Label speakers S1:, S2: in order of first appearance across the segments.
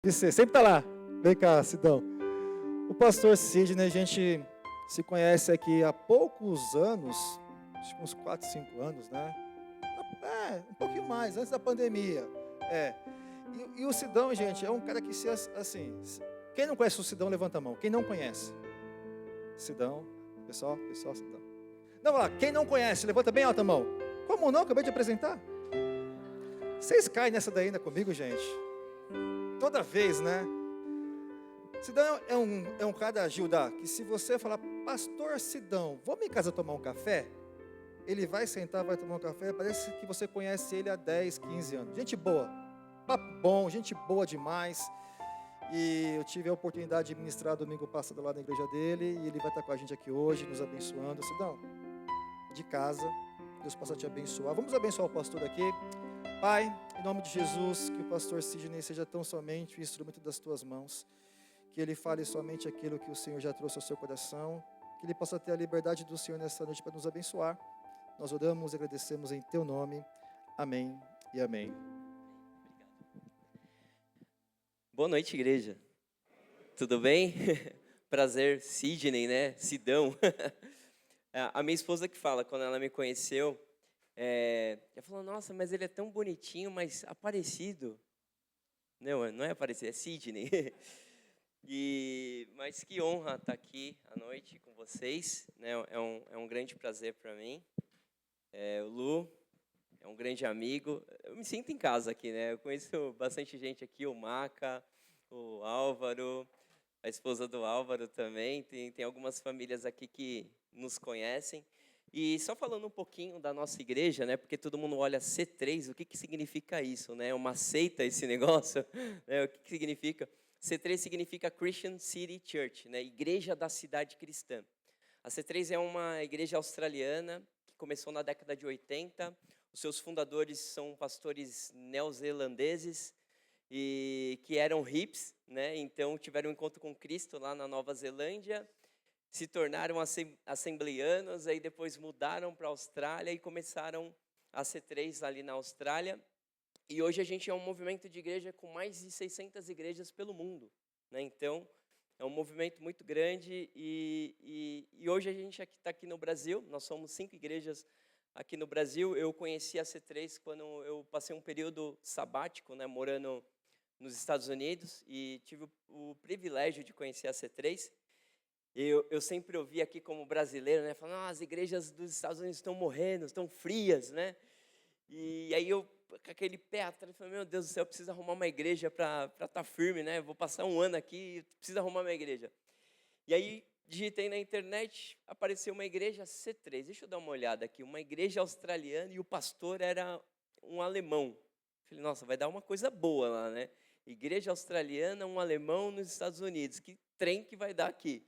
S1: Você sempre tá lá. Vem cá, Sidão. O pastor Sidney, a gente se conhece aqui há poucos anos, acho que uns 4, 5 anos, né? Um pouquinho mais, antes da pandemia. É. E o Sidão, gente, é um cara que se assim. Quem não conhece o Sidão, levanta a mão. Quem não conhece? Sidão, pessoal, Sidão. Não, lá, quem não conhece, levanta bem alta a mão. Como não? Acabei de apresentar. Vocês caem nessa daí ainda comigo, gente? Toda vez, né? Sidão é um cara, Gilda, que se você falar, pastor Sidão, vamos em casa tomar um café? Ele vai sentar, vai tomar um café, parece que você conhece ele há 10, 15 anos. Gente boa, papo bom, gente boa demais. E eu tive a oportunidade de ministrar domingo passado lá na igreja dele, e ele vai estar com a gente aqui hoje, nos abençoando. Sidão, de casa, Deus possa te abençoar. Vamos abençoar o pastor aqui. Pai, em nome de Jesus, que o pastor Sidney seja tão somente o instrumento das tuas mãos, que ele fale somente aquilo que o Senhor já trouxe ao seu coração, que ele possa ter a liberdade do Senhor nessa noite para nos abençoar. Nós oramos e agradecemos em teu nome. Amém e amém.
S2: Boa noite, igreja. Tudo bem? Prazer, Sidney, né? Sidão. A minha esposa que fala, quando ela me conheceu, ela falou, nossa, mas ele é tão bonitinho, mas aparecido. Não é aparecido, é Sidney. Mas que honra estar aqui à noite com vocês, né? É um grande prazer para mim. O Lu é um grande amigo. Eu me sinto em casa aqui, né? Eu conheço bastante gente aqui, o Maca, o Álvaro, a esposa do Álvaro também. Tem algumas famílias aqui que nos conhecem. E só falando um pouquinho da nossa igreja, né? Porque todo mundo olha C3, o que significa isso, né? Uma seita esse negócio, né? O que significa? C3 significa Christian City Church, né? Igreja da Cidade Cristã. A C3 é uma igreja australiana que começou na década de 80. Os seus fundadores são pastores neozelandeses e que eram hips, né? Então tiveram um encontro com Cristo lá na Nova Zelândia, se tornaram assembleanos, aí depois mudaram para a Austrália e começaram a C3 ali na Austrália. E hoje a gente é um movimento de igreja com mais de 600 igrejas pelo mundo, né? Então é um movimento muito grande e hoje a gente está aqui no Brasil. Nós somos 5 igrejas aqui no Brasil. Eu conheci a C3 quando eu passei um período sabático, né, morando nos Estados Unidos, e tive o privilégio de conhecer a C3. Eu sempre ouvi aqui como brasileiro, né, falando, as igrejas dos Estados Unidos estão morrendo, estão frias, né? E aí eu, com aquele pé atrás, falei, meu Deus do céu, eu preciso arrumar uma igreja para estar firme, né? Vou passar um ano aqui, preciso arrumar uma igreja. E aí digitei na internet, apareceu uma igreja C3. Deixa eu dar uma olhada aqui, uma igreja australiana e o pastor era um alemão. Falei, nossa, vai dar uma coisa boa lá, né? Igreja australiana, um alemão nos Estados Unidos. Que trem que vai dar aqui?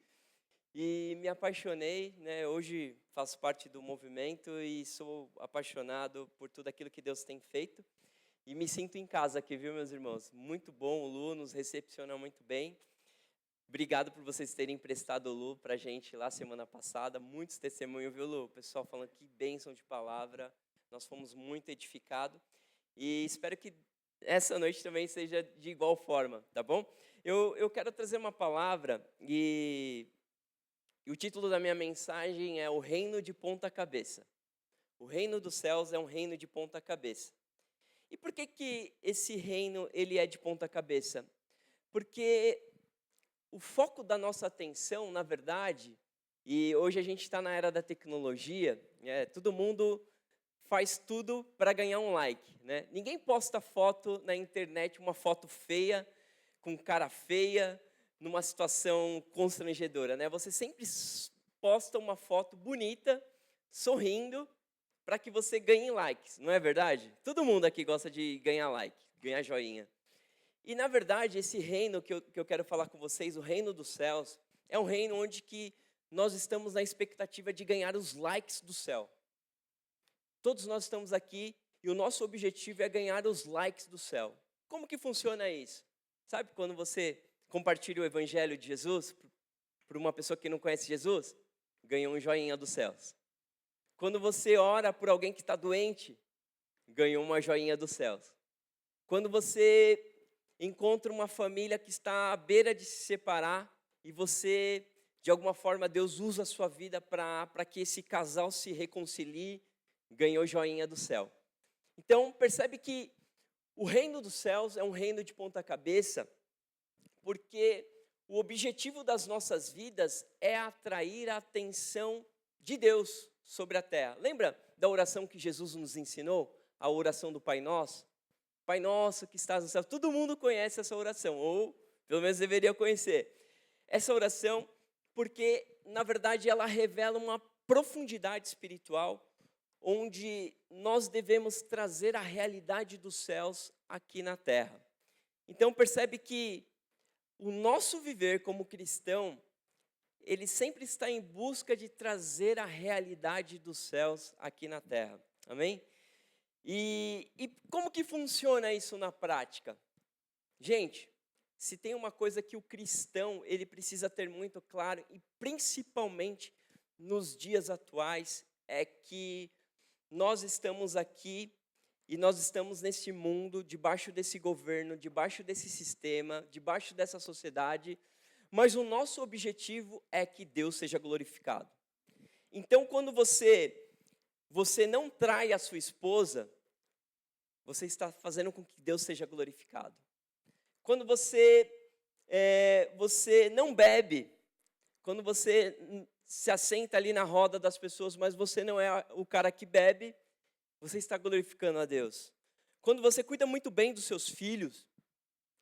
S2: E me apaixonei, né? Hoje faço parte do movimento e sou apaixonado por tudo aquilo que Deus tem feito. E me sinto em casa aqui, viu, meus irmãos? Muito bom, o Lu nos recepciona muito bem. Obrigado por vocês terem emprestado o Lu para a gente lá semana passada. Muitos testemunhos, viu, Lu? O pessoal falando que bênção de palavra. Nós fomos muito edificados. E espero que essa noite também seja de igual forma, tá bom? Eu quero trazer uma palavra e o título da minha mensagem é O Reino de Ponta Cabeça. O reino dos céus é um reino de ponta cabeça. E por que esse reino ele é de ponta cabeça? Porque o foco da nossa atenção, na verdade, e hoje a gente está na era da tecnologia, todo mundo faz tudo para ganhar um like, né? Ninguém posta foto na internet, uma foto feia, com cara feia, numa situação constrangedora, né? Você sempre posta uma foto bonita, sorrindo, para que você ganhe likes, não é verdade? Todo mundo aqui gosta de ganhar like, ganhar joinha. E, na verdade, esse reino que eu quero falar com vocês, o reino dos céus, é um reino onde que nós estamos na expectativa de ganhar os likes do céu. Todos nós estamos aqui e o nosso objetivo é ganhar os likes do céu. Como que funciona isso? Sabe quando você compartilha o evangelho de Jesus para uma pessoa que não conhece Jesus? Ganhou um joinha dos céus. Quando você ora por alguém que está doente, ganhou uma joinha dos céus. Quando você encontra uma família que está à beira de se separar e você, de alguma forma, Deus usa a sua vida para que esse casal se reconcilie, ganhou joinha do céu. Então, percebe que o reino dos céus é um reino de ponta cabeça, porque o objetivo das nossas vidas é atrair a atenção de Deus sobre a terra. Lembra da oração que Jesus nos ensinou? A oração do Pai Nosso? Pai Nosso que estás no céu. Todo mundo conhece essa oração, ou pelo menos deveria conhecer. Essa oração, porque, na verdade, ela revela uma profundidade espiritual, onde nós devemos trazer a realidade dos céus aqui na terra. Então, percebe que o nosso viver como cristão, ele sempre está em busca de trazer a realidade dos céus aqui na terra. Amém? E como que funciona isso na prática? Gente, se tem uma coisa que o cristão ele precisa ter muito claro, e principalmente nos dias atuais, é que nós estamos aqui e nós estamos nesse mundo, debaixo desse governo, debaixo desse sistema, debaixo dessa sociedade, mas o nosso objetivo é que Deus seja glorificado. Então, quando você não trai a sua esposa, você está fazendo com que Deus seja glorificado. Quando você não bebe, quando você se assenta ali na roda das pessoas, mas você não é o cara que bebe, você está glorificando a Deus. Quando você cuida muito bem dos seus filhos,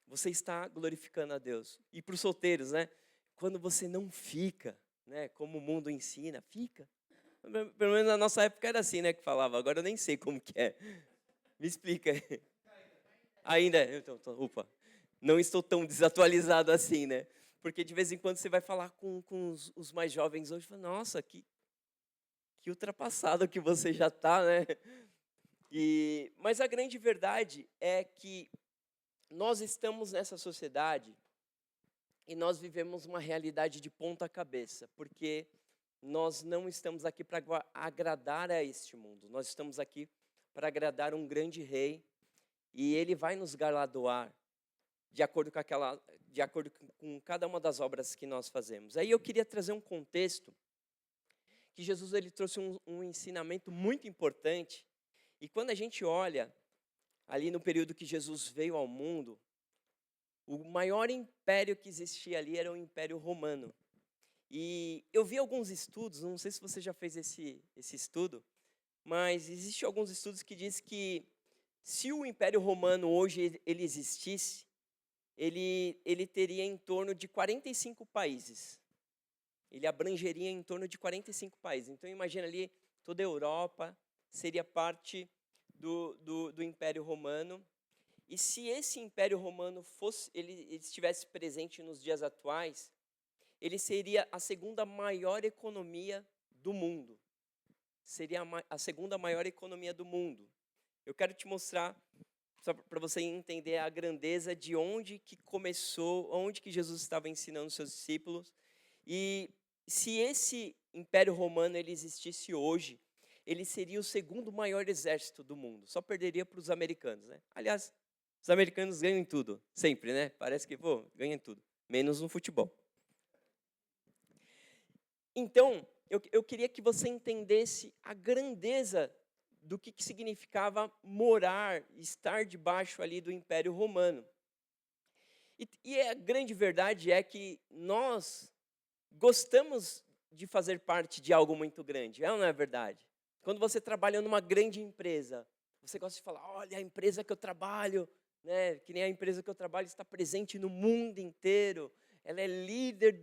S2: você está glorificando a Deus. E para os solteiros, né? Quando você não fica, né? Como o mundo ensina, fica. Pelo menos na nossa época era assim, né? Que falava. Agora eu nem sei como que é. Me explica. Ainda? Então, opa. Não estou tão desatualizado assim, né? Porque de vez em quando você vai falar com os mais jovens hoje, fala, nossa, que ultrapassado que você já está, né? Mas a grande verdade é que nós estamos nessa sociedade e nós vivemos uma realidade de ponta cabeça, porque nós não estamos aqui para agradar a este mundo, nós estamos aqui para agradar um grande rei e ele vai nos galardoar de acordo com cada uma das obras que nós fazemos. Aí eu queria trazer um contexto que Jesus ele trouxe um ensinamento muito importante. E quando a gente olha ali no período que Jesus veio ao mundo, o maior império que existia ali era o Império Romano. E eu vi alguns estudos, não sei se você já fez esse estudo, mas existem alguns estudos que dizem que se o Império Romano hoje ele existisse, ele teria em torno de 45 países. Ele abrangeria em torno de 45 países. Então, imagina ali, toda a Europa seria parte do Império Romano. E se esse Império Romano ele estivesse presente nos dias atuais, ele seria a segunda maior economia do mundo. Seria a segunda maior economia do mundo. Eu quero te mostrar, só para você entender a grandeza de onde que começou, onde que Jesus estava ensinando os seus discípulos. E se esse Império Romano ele existisse hoje, ele seria o segundo maior exército do mundo. Só perderia para os americanos, né? Aliás, os americanos ganham em tudo, sempre, né? Parece que, ganham em tudo, menos no futebol. Então, eu queria que você entendesse a grandeza do que significava morar, estar debaixo ali do Império Romano. E a grande verdade é que nós gostamos de fazer parte de algo muito grande, é ou não é verdade? Quando você trabalha numa grande empresa, você gosta de falar, olha, a empresa que eu trabalho, né, que nem a empresa que eu trabalho está presente no mundo inteiro, ela é líder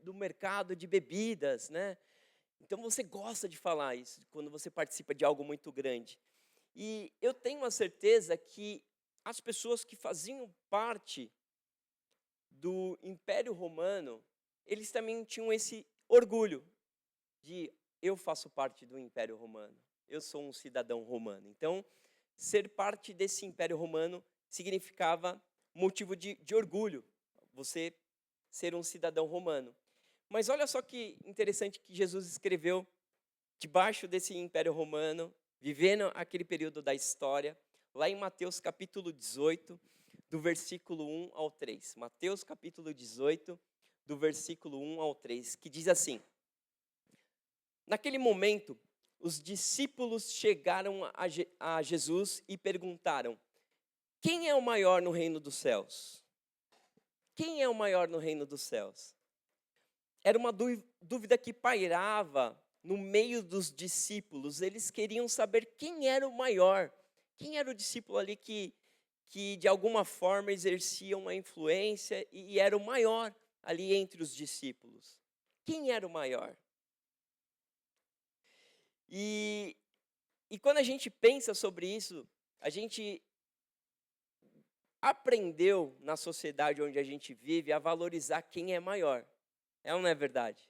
S2: do mercado de bebidas, né? Então você gosta de falar isso quando você participa de algo muito grande. E eu tenho a certeza que as pessoas que faziam parte do Império Romano, eles também tinham esse orgulho de eu faço parte do Império Romano, eu sou um cidadão romano. Então, ser parte desse Império Romano significava motivo de orgulho, você ser um cidadão romano. Mas olha só que interessante que Jesus escreveu debaixo desse Império Romano, vivendo aquele período da história, lá em Mateus capítulo 18, do versículo 1 ao 3. Mateus capítulo 18, do versículo 1 ao 3, que diz assim: Naquele momento, os discípulos chegaram a Jesus e perguntaram: Quem é o maior no reino dos céus? Quem é o maior no reino dos céus? Era uma dúvida que pairava no meio dos discípulos. Eles queriam saber quem era o maior. Quem era o discípulo ali que de alguma forma exercia uma influência e era o maior ali entre os discípulos? Quem era o maior? E quando a gente pensa sobre isso, a gente aprendeu na sociedade onde a gente vive a valorizar quem é maior. É ou não é verdade?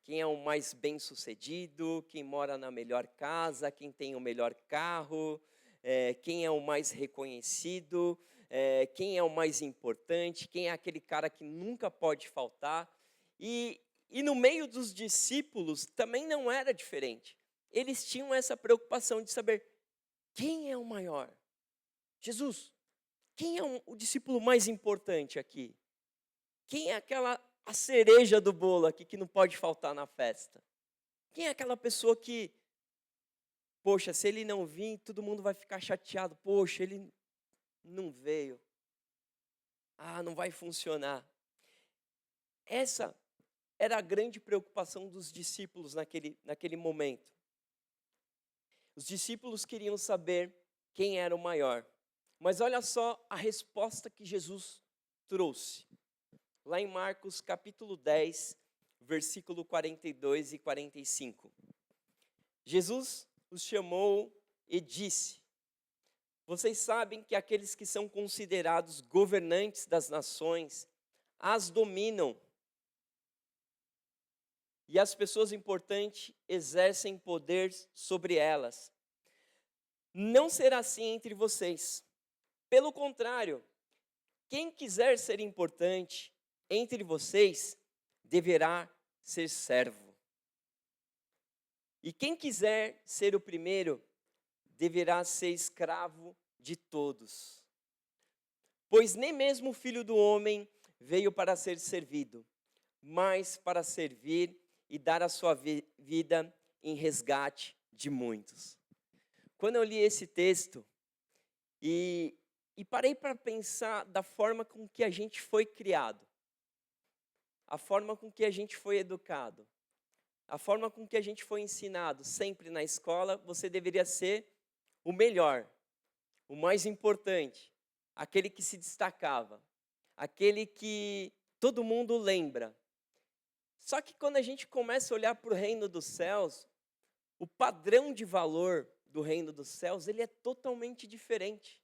S2: Quem é o mais bem-sucedido, quem mora na melhor casa, quem tem o melhor carro, quem é o mais reconhecido, quem é o mais importante, quem é aquele cara que nunca pode faltar. E no meio dos discípulos também não era diferente. Eles tinham essa preocupação de saber quem é o maior. Jesus, quem é o discípulo mais importante aqui? Quem é a cereja do bolo aqui que não pode faltar na festa? Quem é aquela pessoa que, poxa, se ele não vir, todo mundo vai ficar chateado. Poxa, ele não veio. Ah, não vai funcionar. Essa era a grande preocupação dos discípulos naquele momento. Os discípulos queriam saber quem era o maior. Mas olha só a resposta que Jesus trouxe. Lá em Marcos capítulo 10, versículo 42 e 45. Jesus os chamou e disse: Vocês sabem que aqueles que são considerados governantes das nações as dominam. E as pessoas importantes exercem poder sobre elas. Não será assim entre vocês. Pelo contrário, quem quiser ser importante entre vocês deverá ser servo. E quem quiser ser o primeiro deverá ser escravo de todos. Pois nem mesmo o Filho do Homem veio para ser servido, mas para servir e dar a sua vida em resgate de muitos. Quando eu li esse texto e parei para pensar da forma com que a gente foi criado, a forma com que a gente foi educado, a forma com que a gente foi ensinado, sempre na escola, você deveria ser o melhor, o mais importante, aquele que se destacava, aquele que todo mundo lembra. Só que quando a gente começa a olhar para o reino dos céus, o padrão de valor do reino dos céus, ele é totalmente diferente.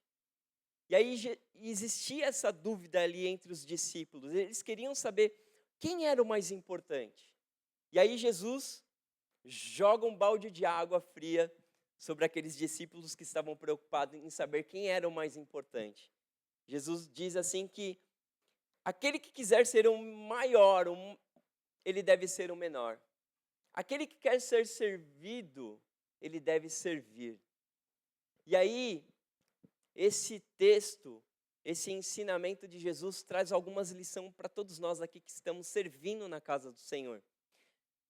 S2: E aí existia essa dúvida ali entre os discípulos. Eles queriam saber quem era o mais importante. E aí Jesus joga um balde de água fria sobre aqueles discípulos que estavam preocupados em saber quem era o mais importante. Jesus diz assim que aquele que quiser ser o maior, ele deve ser o menor. Aquele que quer ser servido, ele deve servir. E aí, esse texto, esse ensinamento de Jesus traz algumas lições para todos nós aqui que estamos servindo na casa do Senhor.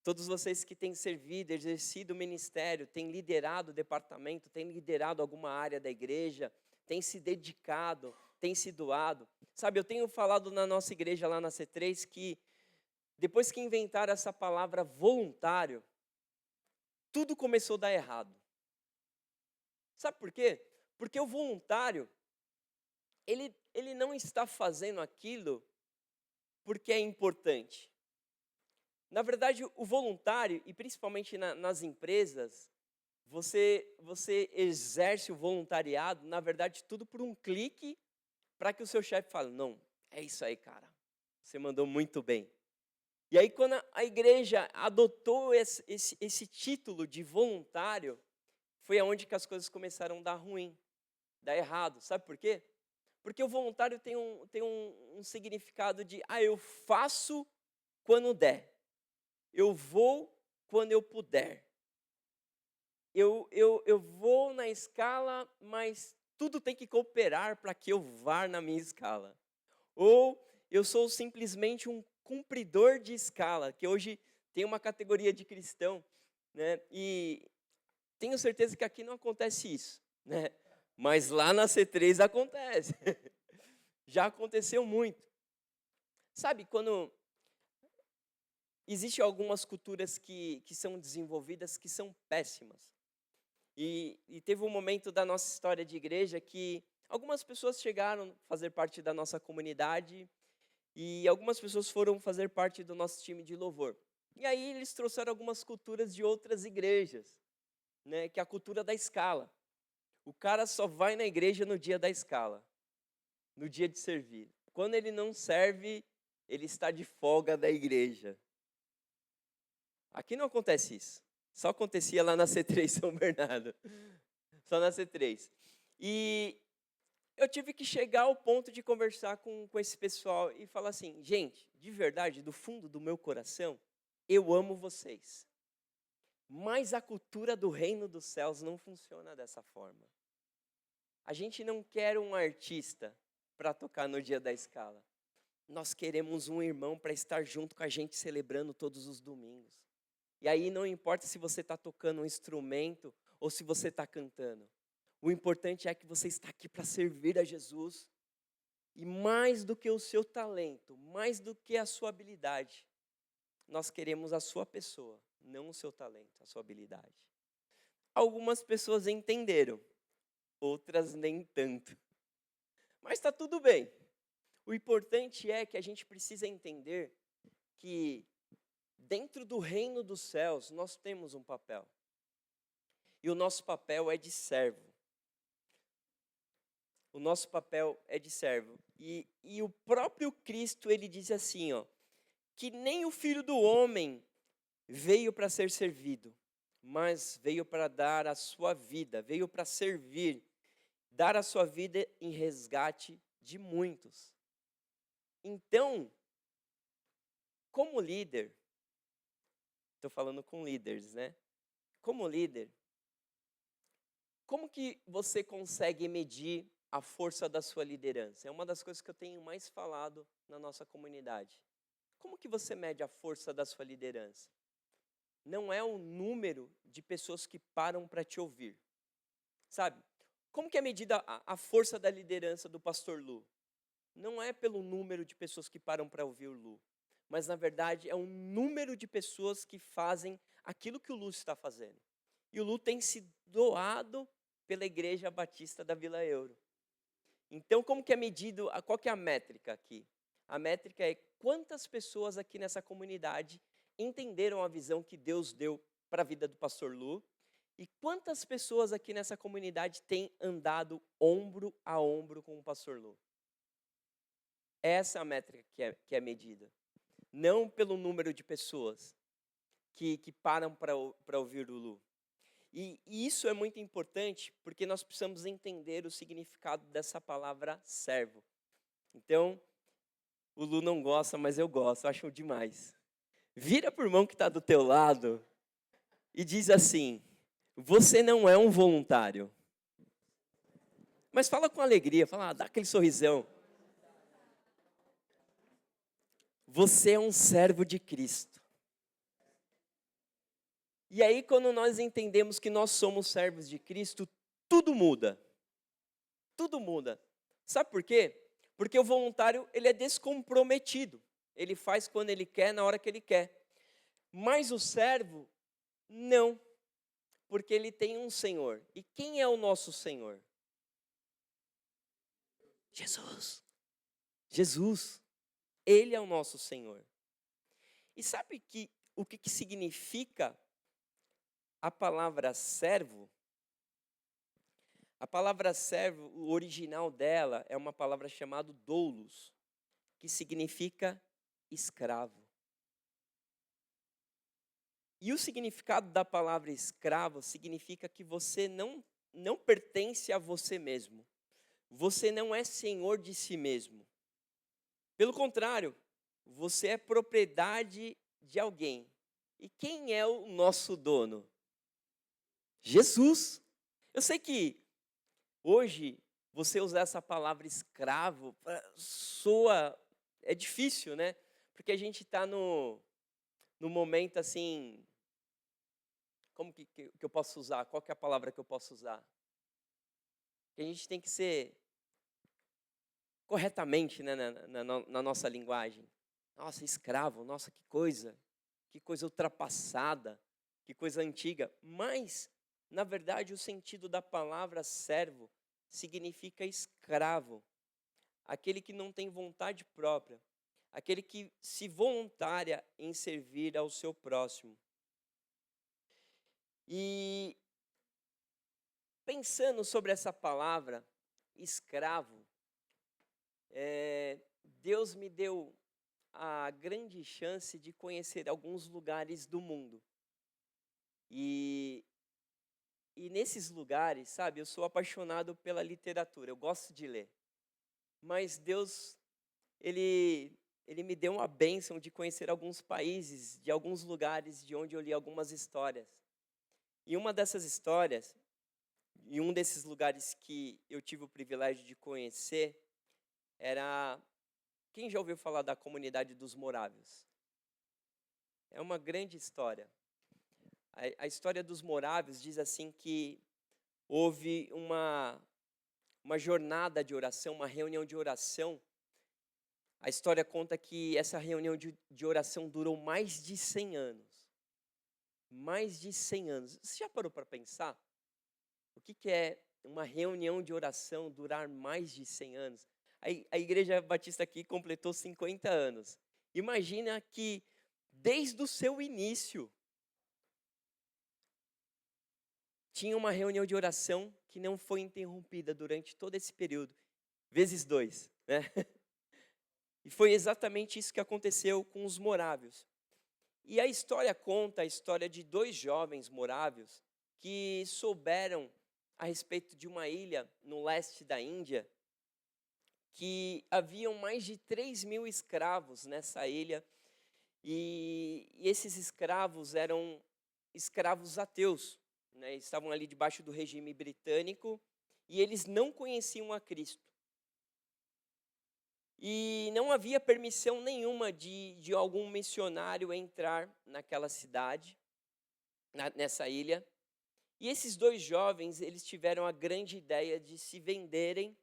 S2: Todos vocês que têm servido, exercido o ministério, têm liderado o departamento, têm liderado alguma área da igreja, têm se dedicado, têm se doado. Sabe, eu tenho falado na nossa igreja lá na C3 que depois que inventaram essa palavra voluntário, tudo começou a dar errado. Sabe por quê? Porque o voluntário, ele não está fazendo aquilo porque é importante. Na verdade, o voluntário, e principalmente nas empresas, você exerce o voluntariado, na verdade, tudo por um clique, para que o seu chefe fale, não, é isso aí, cara, você mandou muito bem. E aí, quando a igreja adotou esse título de voluntário, foi aonde que as coisas começaram a dar ruim, dar errado. Sabe por quê? Porque o voluntário tem um significado de, eu faço quando der. Eu vou quando eu puder. Eu vou na escala, mas tudo tem que cooperar para que eu vá na minha escala. Ou eu sou simplesmente um cumpridor de escala, que hoje tem uma categoria de cristão, né? E tenho certeza que aqui não acontece isso, né? Mas lá na C3 acontece. Já aconteceu muito. Sabe, quando existem algumas culturas que são desenvolvidas que são péssimas. E teve um momento da nossa história de igreja que algumas pessoas chegaram a fazer parte da nossa comunidade e algumas pessoas foram fazer parte do nosso time de louvor. E aí eles trouxeram algumas culturas de outras igrejas, né, que é a cultura da escala. O cara só vai na igreja no dia da escala, no dia de servir. Quando ele não serve, ele está de folga da igreja. Aqui não acontece isso. Só acontecia lá na C3 São Bernardo. Só na C3. E eu tive que chegar ao ponto de conversar com esse pessoal e falar assim, gente, de verdade, do fundo do meu coração, eu amo vocês. Mas a cultura do reino dos céus não funciona dessa forma. A gente não quer um artista para tocar no dia da escala. Nós queremos um irmão para estar junto com a gente celebrando todos os domingos. E aí não importa se você está tocando um instrumento ou se você está cantando. O importante é que você está aqui para servir a Jesus. E mais do que o seu talento, mais do que a sua habilidade, nós queremos a sua pessoa, não o seu talento, a sua habilidade. Algumas pessoas entenderam, outras nem tanto. Mas está tudo bem. O importante é que a gente precisa entender que dentro do reino dos céus, nós temos um papel. E o nosso papel é de servo. O nosso papel é de servo. E o próprio Cristo, ele diz assim, ó, que nem o Filho do Homem veio para ser servido, mas veio para dar a sua vida, veio para servir, dar a sua vida em resgate de muitos. Então, como líder, estou falando com líderes, né? Como líder, como que você consegue medir a força da sua liderança? É uma das coisas que eu tenho mais falado na nossa comunidade. Como que você mede a força da sua liderança? Não é o número de pessoas que param para te ouvir. Sabe? Como que é medida a força da liderança do pastor Lu? Não é pelo número de pessoas que param para ouvir o Lu, mas na verdade é o número de pessoas que fazem aquilo que o Lu está fazendo. E o Lu tem se doado pela Igreja Batista da Vila Euro. Então, como que é medido, qual que é a métrica aqui? A métrica é quantas pessoas aqui nessa comunidade entenderam a visão que Deus deu para a vida do pastor Lu e quantas pessoas aqui nessa comunidade têm andado ombro a ombro com o pastor Lu. Essa é a métrica que é medida. Não pelo número de pessoas que param para ouvir o Lu. E isso é muito importante porque nós precisamos entender o significado dessa palavra servo. Então, o Lu não gosta, mas eu gosto, eu acho demais. Vira para o irmão que está do teu lado e diz assim, você não é um voluntário. Mas fala com alegria, fala, dá aquele sorrisão. Você é um servo de Cristo. E aí, quando nós entendemos que nós somos servos de Cristo, tudo muda. Tudo muda. Sabe por quê? Porque o voluntário, ele é descomprometido. Ele faz quando ele quer, na hora que ele quer. Mas o servo, não. Porque ele tem um Senhor. E quem é o nosso Senhor? Jesus. Jesus. Ele é o nosso Senhor. E sabe o que significa a palavra servo? A palavra servo, o original dela é uma palavra chamada doulos, que significa escravo. E o significado da palavra escravo significa que você não pertence a você mesmo. Você não é senhor de si mesmo. Pelo contrário, você é propriedade de alguém. E quem é o nosso dono? Jesus. Eu sei que hoje você usar essa palavra escravo, soa, é difícil, né? Porque a gente está no momento assim, como que eu posso usar? Qual que é a palavra que eu posso usar? Que a gente tem que ser corretamente, né, na nossa linguagem. Nossa, escravo, nossa, que coisa ultrapassada, que coisa antiga. Mas, na verdade, o sentido da palavra servo significa escravo, aquele que não tem vontade própria, aquele que se voluntaria em servir ao seu próximo. E pensando sobre essa palavra, escravo, Deus me deu a grande chance de conhecer alguns lugares do mundo. E nesses lugares, sabe, eu sou apaixonado pela literatura, eu gosto de ler. Mas Deus, Ele me deu uma bênção de conhecer alguns países, de alguns lugares de onde eu li algumas histórias. E uma dessas histórias, e um desses lugares que eu tive o privilégio de conhecer, era... Quem já ouviu falar da comunidade dos morávios? É uma grande história. A história dos morávios diz assim que houve uma jornada de oração, uma reunião de oração. A história conta que essa reunião de oração durou mais de 100 anos. Mais de 100 anos. Você já parou para pensar? O que é uma reunião de oração durar mais de 100 anos? A Igreja Batista aqui completou 50 anos. Imagina que desde o seu início tinha uma reunião de oração que não foi interrompida durante todo esse período, vezes 2, né? E foi exatamente isso que aconteceu com os morávios. E a história conta a história de 2 jovens morávios que souberam a respeito de uma ilha no leste da Índia, que haviam mais de 3.000 escravos nessa ilha, e esses escravos eram escravos ateus, né? Estavam ali debaixo do regime britânico, e eles não conheciam a Cristo. E não havia permissão nenhuma de algum missionário entrar naquela cidade, nessa ilha. E esses 2 jovens, eles tiveram a grande ideia de se venderem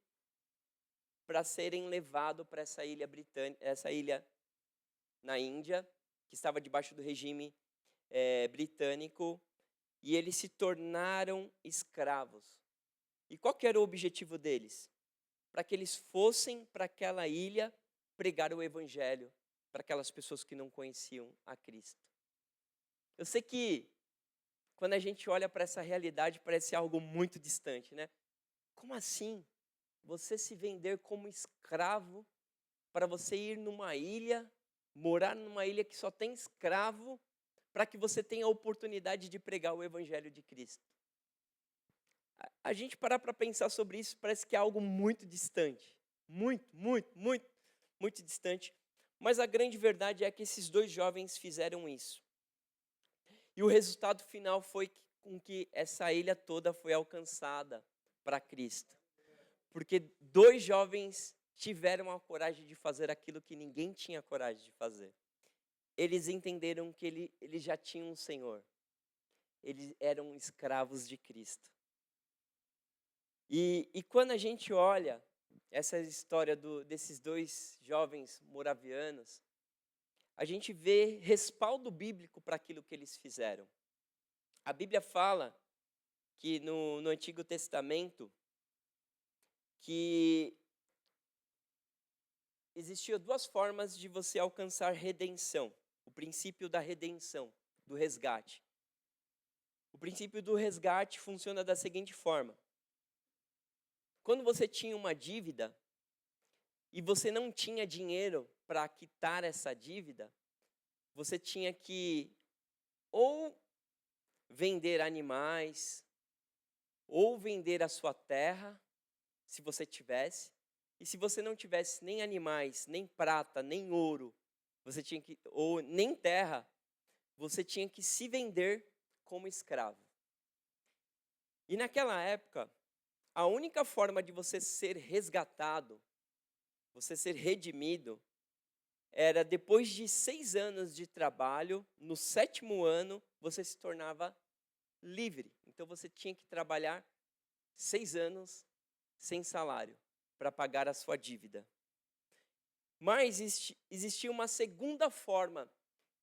S2: para serem levados para essa ilha britânica, essa ilha na Índia, que estava debaixo do regime britânico, e eles se tornaram escravos. E qual que era o objetivo deles? Para que eles fossem para aquela ilha pregar o evangelho para aquelas pessoas que não conheciam a Cristo. Eu sei que quando a gente olha para essa realidade parece algo muito distante, né? Como assim? Você se vender como escravo para você ir numa ilha, morar numa ilha que só tem escravo, para que você tenha a oportunidade de pregar o evangelho de Cristo. A gente parar para pensar sobre isso parece que é algo muito distante. Muito, muito, muito, muito distante. Mas a grande verdade é que esses 2 jovens fizeram isso. E o resultado final foi com que essa ilha toda foi alcançada para Cristo. Porque 2 jovens tiveram a coragem de fazer aquilo que ninguém tinha coragem de fazer. Eles entenderam que eles já tinham um Senhor. Eles eram escravos de Cristo. E quando a gente olha essa história desses 2 jovens moravianos, a gente vê respaldo bíblico para aquilo que eles fizeram. A Bíblia fala que no Antigo Testamento, que existiam 2 formas de você alcançar redenção. O princípio da redenção, do resgate. O princípio do resgate funciona da seguinte forma. Quando você tinha uma dívida e você não tinha dinheiro para quitar essa dívida, você tinha que ou vender animais, ou vender a sua terra, se você tivesse. E se você não tivesse nem animais, nem prata, nem ouro, você tinha que, ou nem terra, você tinha que se vender como escravo. E naquela época, a única forma de você ser resgatado, você ser redimido, era depois de 6 anos de trabalho, no 7º ano, você se tornava livre. Então você tinha que trabalhar 6 anos sem salário para pagar a sua dívida. Mas existia uma segunda forma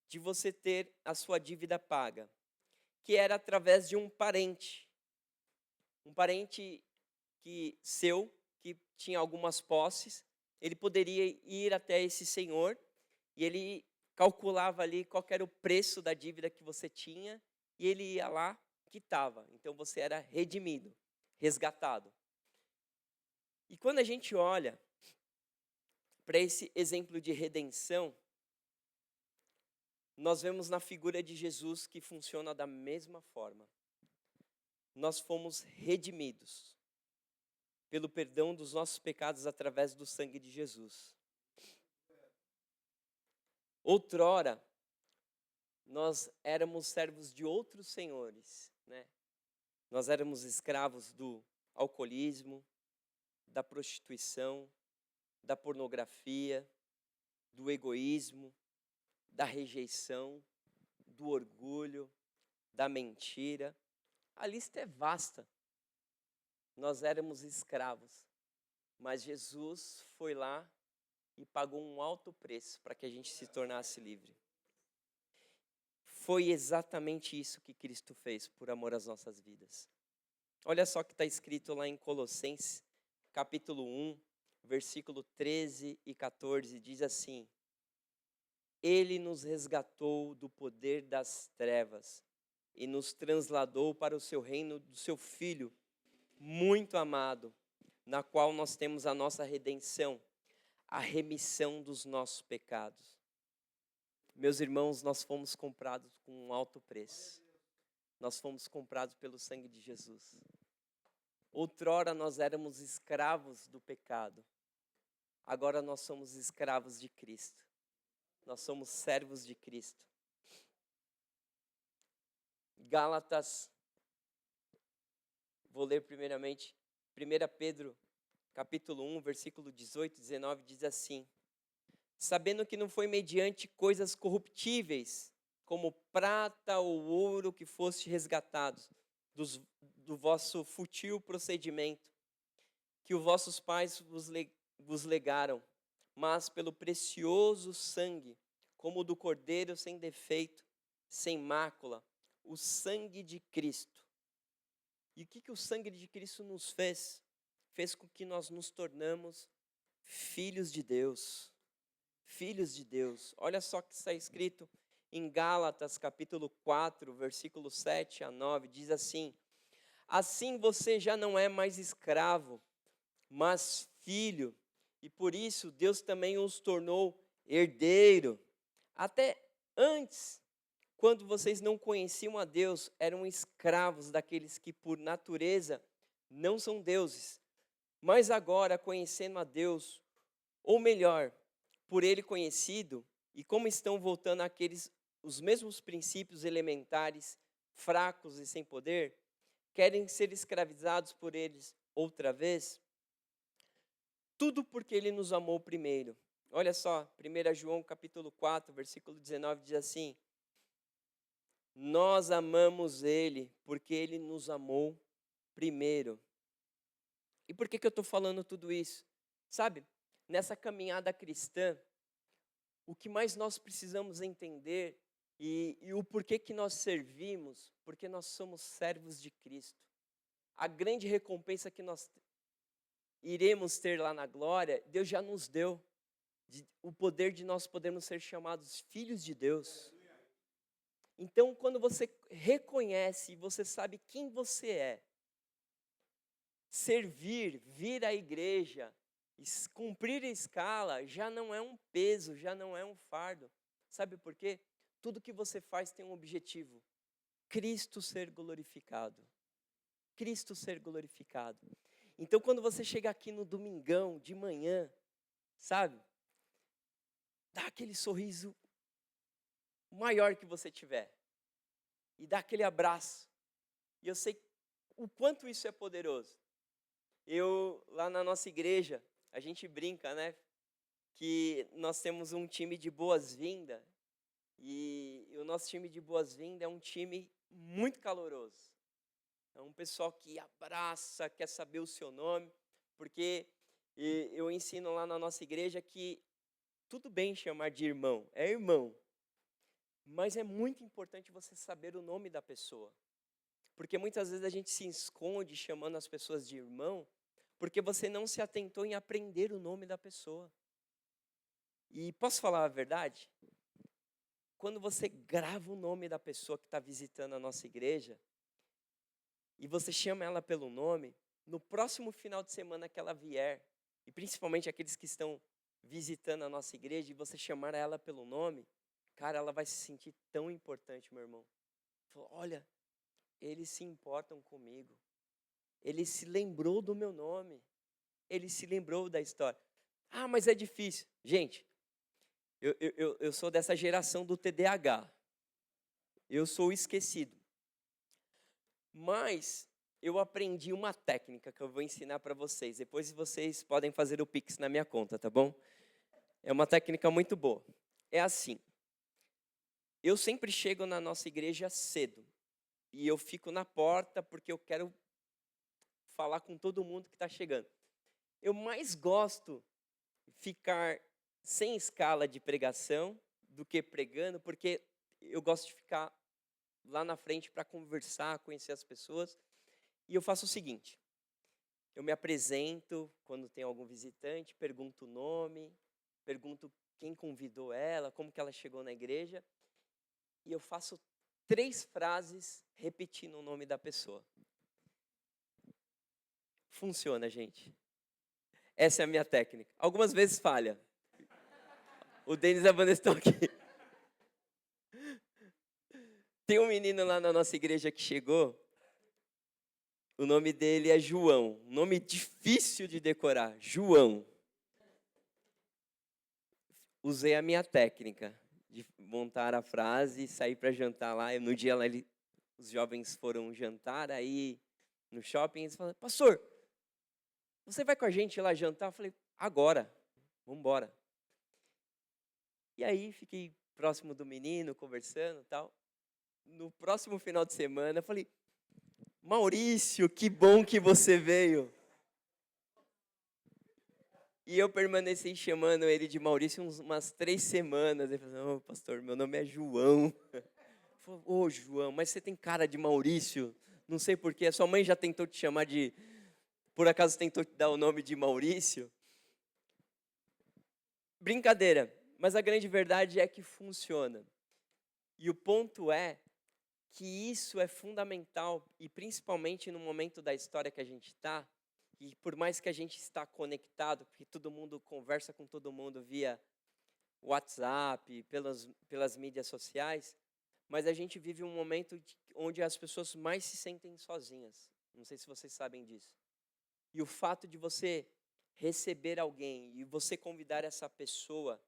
S2: de você ter a sua dívida paga, que era através de um parente que tinha algumas posses. Ele poderia ir até esse senhor e ele calculava ali qual era o preço da dívida que você tinha e ele ia lá, quitava. Então você era redimido, resgatado. E quando a gente olha para esse exemplo de redenção, nós vemos na figura de Jesus que funciona da mesma forma. Nós fomos redimidos pelo perdão dos nossos pecados através do sangue de Jesus. Outrora, nós éramos servos de outros senhores, né? Nós éramos escravos do alcoolismo, da prostituição, da pornografia, do egoísmo, da rejeição, do orgulho, da mentira. A lista é vasta. Nós éramos escravos, mas Jesus foi lá e pagou um alto preço para que a gente se tornasse livre. Foi exatamente isso que Cristo fez por amor às nossas vidas. Olha só o que está escrito lá em Colossenses, capítulo 1, versículo 13 e 14, diz assim: Ele nos resgatou do poder das trevas e nos transladou para o seu reino do seu Filho, muito amado, na qual nós temos a nossa redenção, a remissão dos nossos pecados. Meus irmãos, nós fomos comprados com um alto preço. Nós fomos comprados pelo sangue de Jesus. Outrora nós éramos escravos do pecado. Agora nós somos escravos de Cristo. Nós somos servos de Cristo. Gálatas, vou ler primeiramente, 1 Pedro, capítulo 1, versículo 18 e 19, diz assim: Sabendo que não foi mediante coisas corruptíveis, como prata ou ouro, que foste resgatados do vosso fútil procedimento, que os vossos pais vos legaram, mas pelo precioso sangue, como o do Cordeiro sem defeito, sem mácula, o sangue de Cristo. E o que o sangue de Cristo nos fez? Fez com que nós nos tornamos filhos de Deus. Filhos de Deus. Olha só o que está escrito em Gálatas, capítulo 4, versículo 7 a 9, diz assim: Assim você já não é mais escravo, mas filho, e por isso Deus também os tornou herdeiro. Até antes, quando vocês não conheciam a Deus, eram escravos daqueles que por natureza não são deuses. Mas agora, conhecendo a Deus, ou melhor, por Ele conhecido, e como estão voltando os mesmos princípios elementares, fracos e sem poder, querem ser escravizados por eles outra vez? Tudo porque Ele nos amou primeiro. Olha só, 1 João capítulo 4, versículo 19, diz assim: Nós amamos Ele porque Ele nos amou primeiro. E por que eu estou falando tudo isso? Sabe, nessa caminhada cristã, o que mais nós precisamos entender e o porquê que nós servimos, porque nós somos servos de Cristo. A grande recompensa que nós iremos ter lá na glória, Deus já nos deu. O poder de nós podermos ser chamados filhos de Deus. Então, quando você reconhece e você sabe quem você é, servir, vir à igreja, cumprir a escala, já não é um peso, já não é um fardo. Sabe por quê? Tudo que você faz tem um objetivo: Cristo ser glorificado. Cristo ser glorificado. Então, quando você chega aqui no domingão, de manhã, sabe? Dá aquele sorriso maior que você tiver. E dá aquele abraço. E eu sei o quanto isso é poderoso. Lá na nossa igreja, a gente brinca, né? Que nós temos um time de boas-vindas. E o nosso time de boas-vindas é um time muito caloroso. É um pessoal que abraça, quer saber o seu nome. Porque eu ensino lá na nossa igreja que tudo bem chamar de irmão, é irmão. Mas é muito importante você saber o nome da pessoa. Porque muitas vezes a gente se esconde chamando as pessoas de irmão, porque você não se atentou em aprender o nome da pessoa. E posso falar a verdade? Quando você grava o nome da pessoa que está visitando a nossa igreja, e você chama ela pelo nome, no próximo final de semana que ela vier, e principalmente aqueles que estão visitando a nossa igreja, e você chamar ela pelo nome, cara, ela vai se sentir tão importante, meu irmão. Falou, olha, eles se importam comigo. Ele se lembrou do meu nome. Ele se lembrou da história. Ah, mas é difícil. Gente, eu sou dessa geração do TDAH. Eu sou o esquecido. Mas eu aprendi uma técnica que eu vou ensinar para vocês. Depois vocês podem fazer o Pix na minha conta, tá bom? É uma técnica muito boa. É assim. Eu sempre chego na nossa igreja cedo. E eu fico na porta porque eu quero falar com todo mundo que está chegando. Eu mais gosto de ficar sem escala de pregação do que pregando, porque eu gosto de ficar lá na frente para conversar, conhecer as pessoas. E eu faço o seguinte, eu me apresento quando tem algum visitante, pergunto o nome, pergunto quem convidou ela, como que ela chegou na igreja, e eu faço 3 frases repetindo o nome da pessoa. Funciona, gente. Essa é a minha técnica. Algumas vezes falha. O Denis e a Vanessa estão aqui. Tem um menino lá na nossa igreja que chegou. O nome dele é João. Nome difícil de decorar. João. Usei a minha técnica de montar a frase e sair para jantar lá. No dia lá, os jovens foram jantar, aí no shopping, eles falaram, pastor, você vai com a gente lá jantar? Eu falei, agora, vamos embora. E aí fiquei próximo do menino, conversando e tal. No próximo final de semana, eu falei, Maurício, que bom que você veio. E eu permaneci chamando ele de Maurício umas 3 semanas. Ele falou, não, pastor, meu nome é João. Falei, ô, João, mas você tem cara de Maurício. Não sei porquê, a sua mãe já tentou te chamar de... Por acaso tentou te dar o nome de Maurício? Brincadeira, mas a grande verdade é que funciona. E o ponto é que isso é fundamental, e principalmente no momento da história que a gente está, e por mais que a gente está conectado, porque todo mundo conversa com todo mundo via WhatsApp, pelas mídias sociais, mas a gente vive um momento onde as pessoas mais se sentem sozinhas. Não sei se vocês sabem disso. E o fato de você receber alguém e você convidar essa pessoa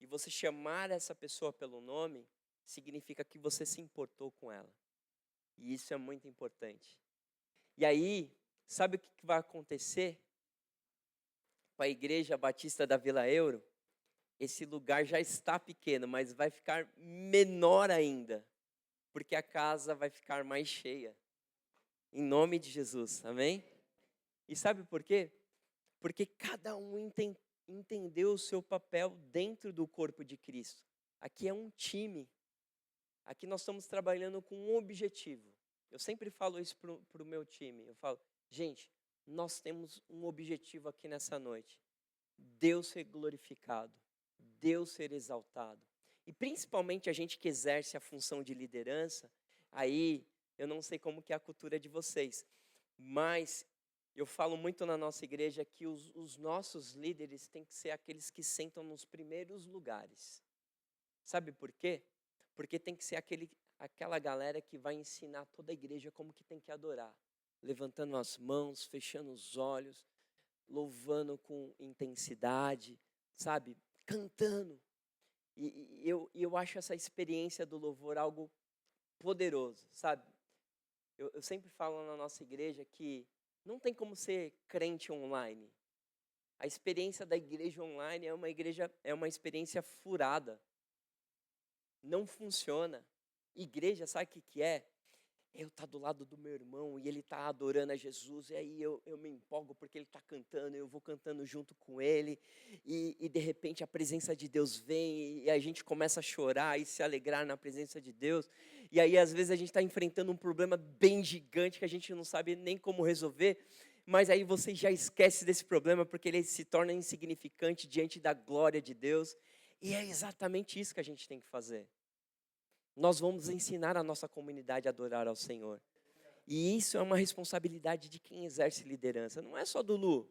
S2: e você chamar essa pessoa pelo nome, significa que você se importou com ela. E isso é muito importante. E aí, sabe o que vai acontecer com a Igreja Batista da Vila Euro? Esse lugar já está pequeno, mas vai ficar menor ainda, porque a casa vai ficar mais cheia. Em nome de Jesus, amém? E sabe por quê? Porque cada um entendeu o seu papel dentro do corpo de Cristo. Aqui é um time. Aqui nós estamos trabalhando com um objetivo. Eu sempre falo isso para o meu time. Eu falo, gente, nós temos um objetivo aqui nessa noite. Deus ser glorificado. Deus ser exaltado. E principalmente a gente que exerce a função de liderança, aí eu não sei como que é a cultura de vocês, mas eu falo muito na nossa igreja que os nossos líderes têm que ser aqueles que sentam nos primeiros lugares. Sabe por quê? Porque tem que ser aquela galera que vai ensinar toda a igreja como que tem que adorar. Levantando as mãos, fechando os olhos, louvando com intensidade, sabe? Cantando. E eu acho essa experiência do louvor algo poderoso, sabe? Eu sempre falo na nossa igreja que Não tem como ser crente online. A experiência da igreja online é uma experiência furada. Não funciona. Igreja, sabe o que é? Eu estar do lado do meu irmão e ele está adorando a Jesus, e aí eu me empolgo porque ele está cantando, eu vou cantando junto com ele, e de repente a presença de Deus vem, e a gente começa a chorar e se alegrar na presença de Deus, e aí às vezes a gente está enfrentando um problema bem gigante que a gente não sabe nem como resolver, mas aí você já esquece desse problema porque ele se torna insignificante diante da glória de Deus, e é exatamente isso que a gente tem que fazer. Nós vamos ensinar a nossa comunidade a adorar ao Senhor. E isso é uma responsabilidade de quem exerce liderança. Não é só do Lu.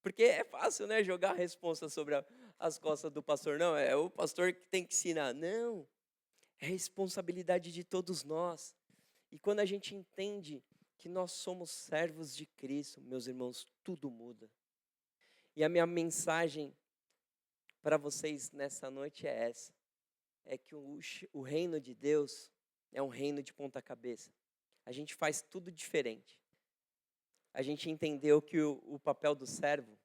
S2: Porque é fácil, né, jogar a responsa sobre as costas do pastor. Não, é o pastor que tem que ensinar. Não. É responsabilidade de todos nós. E quando a gente entende que nós somos servos de Cristo, meus irmãos, tudo muda. E a minha mensagem para vocês nessa noite é essa. É que o reino de Deus é um reino de ponta cabeça. A gente faz tudo diferente. A gente entendeu que o papel do servo,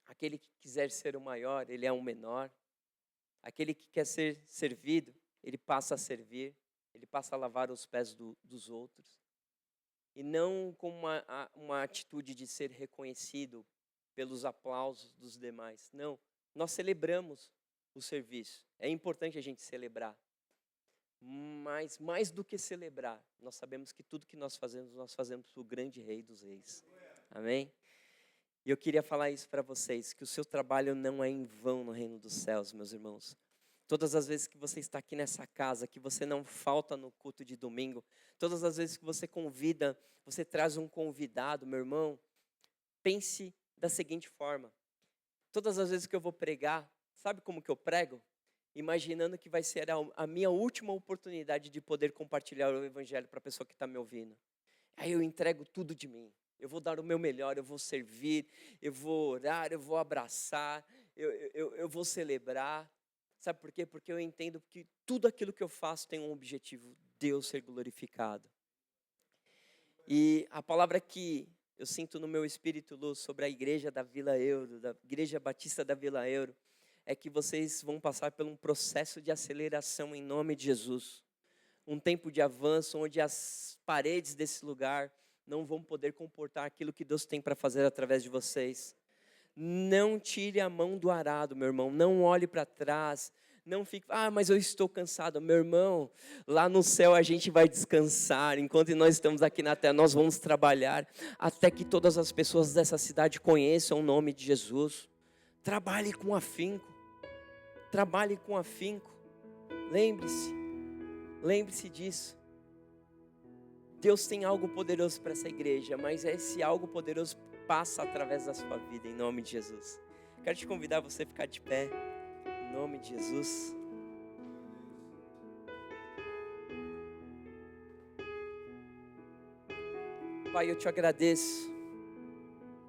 S2: aquele que quiser ser o maior, ele é o menor. Aquele que quer ser servido, ele passa a servir. Ele passa a lavar os pés dos outros. E não com uma atitude de ser reconhecido pelos aplausos dos demais. Não, nós celebramos o serviço. É importante a gente celebrar. Mas mais do que celebrar, nós sabemos que tudo que nós fazemos para o grande Rei dos Reis. Amém? E eu queria falar isso para vocês, que o seu trabalho não é em vão no reino dos céus, meus irmãos. Todas as vezes que você está aqui nessa casa, que você não falta no culto de domingo, todas as vezes que você convida, você traz um convidado, meu irmão, pense da seguinte forma. Todas as vezes que eu vou pregar, sabe como que eu prego? Imaginando que vai ser a minha última oportunidade de poder compartilhar o evangelho para a pessoa que está me ouvindo. Aí eu entrego tudo de mim. Eu vou dar o meu melhor, eu vou servir, eu vou orar, eu vou abraçar, eu vou celebrar. Sabe por quê? Porque eu entendo que tudo aquilo que eu faço tem um objetivo, Deus ser glorificado. E a palavra que eu sinto no meu espírito, Luz, sobre a igreja da Vila Euro, da Igreja Batista da Vila Euro, é que vocês vão passar por um processo de aceleração em nome de Jesus. Um tempo de avanço onde as paredes desse lugar não vão poder comportar aquilo que Deus tem para fazer através de vocês. Não tire a mão do arado, meu irmão. Não olhe para trás. Não fique, mas eu estou cansado. Meu irmão, lá no céu a gente vai descansar. Enquanto nós estamos aqui na terra, nós vamos trabalhar até que todas as pessoas dessa cidade conheçam o nome de Jesus. Trabalhe com afinco. Trabalhe com afinco. Lembre-se disso. Deus tem algo poderoso para essa igreja, mas esse algo poderoso passa através da sua vida, em nome de Jesus. Quero te convidar a você ficar de pé, em nome de Jesus. Pai, eu te agradeço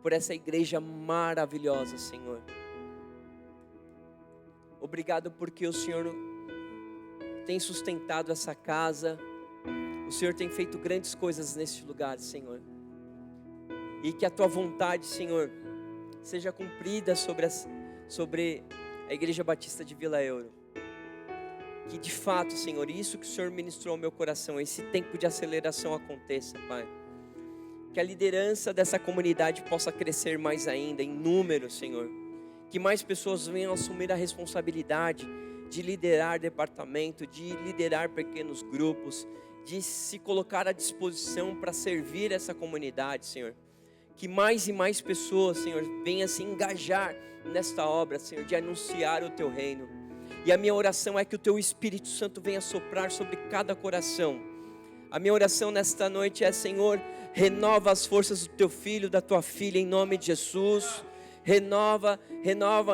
S2: por essa igreja maravilhosa, Senhor. Obrigado porque o Senhor tem sustentado essa casa. O Senhor tem feito grandes coisas neste lugar, Senhor. E que a Tua vontade, Senhor, seja cumprida sobre a Igreja Batista de Vila Euro. Que de fato, Senhor, isso que o Senhor ministrou ao meu coração, esse tempo de aceleração aconteça, Pai. Que a liderança dessa comunidade possa crescer mais ainda, em número, Senhor. Que mais pessoas venham assumir a responsabilidade de liderar departamento, de liderar pequenos grupos, de se colocar à disposição para servir essa comunidade, Senhor. Que mais e mais pessoas, Senhor, venham se engajar nesta obra, Senhor, de anunciar o Teu reino. E a minha oração é que o Teu Espírito Santo venha soprar sobre cada coração. A minha oração nesta noite é, Senhor, renova as forças do Teu filho, da Tua filha, em nome de Jesus. Renova,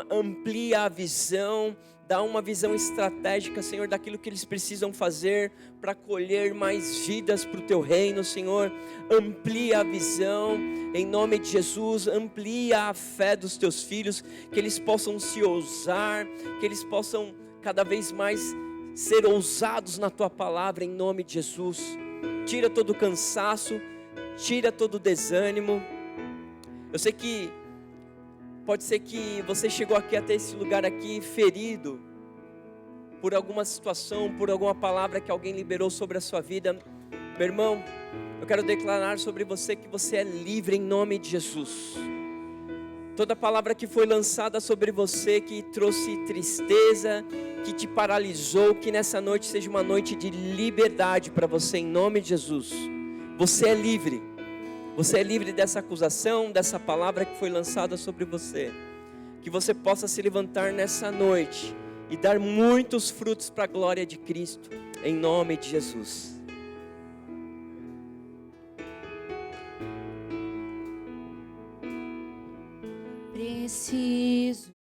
S2: amplia a visão, dá uma visão estratégica, Senhor, daquilo que eles precisam fazer para colher mais vidas para o Teu reino, Senhor. Amplia a visão, em nome de Jesus, amplia a fé dos Teus filhos, que eles possam se ousar, que eles possam cada vez mais ser ousados na Tua palavra, em nome de Jesus. Tira todo o cansaço, tira todo o desânimo. Eu sei que pode ser que você chegou aqui até esse lugar aqui ferido por alguma situação, por alguma palavra que alguém liberou sobre a sua vida. Meu irmão, eu quero declarar sobre você que você é livre em nome de Jesus. Toda palavra que foi lançada sobre você, que trouxe tristeza, que te paralisou, que nessa noite seja uma noite de liberdade para você em nome de Jesus. Você é livre. Você é livre dessa acusação, dessa palavra que foi lançada sobre você. Que você possa se levantar nessa noite e dar muitos frutos para a glória de Cristo, em nome de Jesus.
S3: Preciso